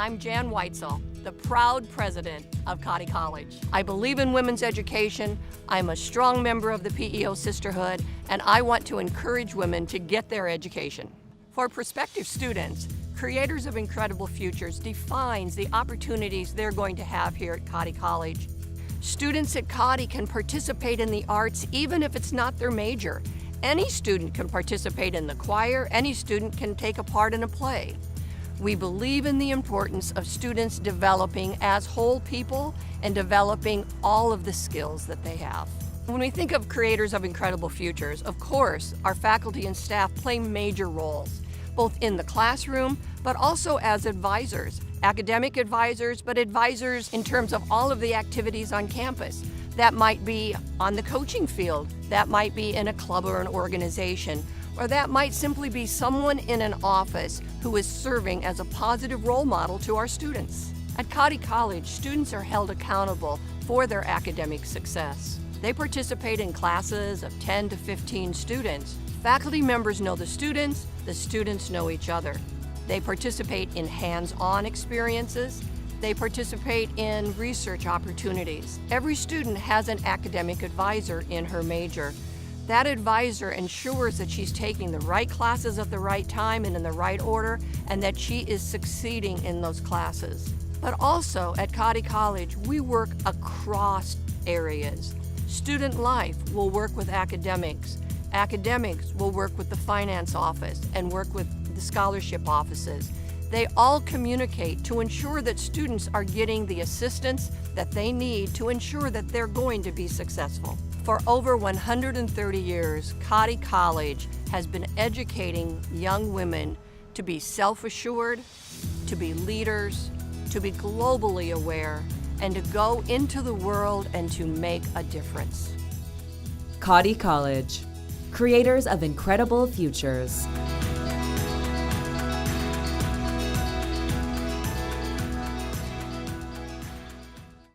I'm Jann Weitzel, the proud president of Cottey College. I believe in women's education, I'm a strong member of the P.E.O. sisterhood, and I want to encourage women to get their education. For prospective students, Creators of Incredible Futures defines the opportunities they're going to have here at Cottey College. Students at Cottey can participate in the arts even if it's not their major. Any student can participate in the choir, any student can take a part in a play. We believe in the importance of students developing as whole people and developing all of the skills that they have. When we think of Creators of Incredible Futures, of course, our faculty and staff play major roles, both in the classroom, but also as advisors, academic advisors, but advisors in terms of all of the activities on campus. That might be on the coaching field, that might be in a club or an organization, or that might simply be someone in an office who is serving as a positive role model to our students. At Cottey College, students are held accountable for their academic success. They participate in classes of 10 to 15 students. Faculty members know the students know each other. They participate in hands-on experiences. They participate in research opportunities. Every student has an academic advisor in her major. That advisor ensures that she's taking the right classes at the right time and in the right order, and that she is succeeding in those classes. But also at Cottey College, we work across areas. Student life will work with academics. Academics will work with the finance office and work with the scholarship offices. They all communicate to ensure that students are getting the assistance that they need to ensure that they're going to be successful. For over 130 years, Cottey College has been educating young women to be self-assured, to be leaders, to be globally aware, and to go into the world and to make a difference. Cottey College, Creators of Incredible Futures.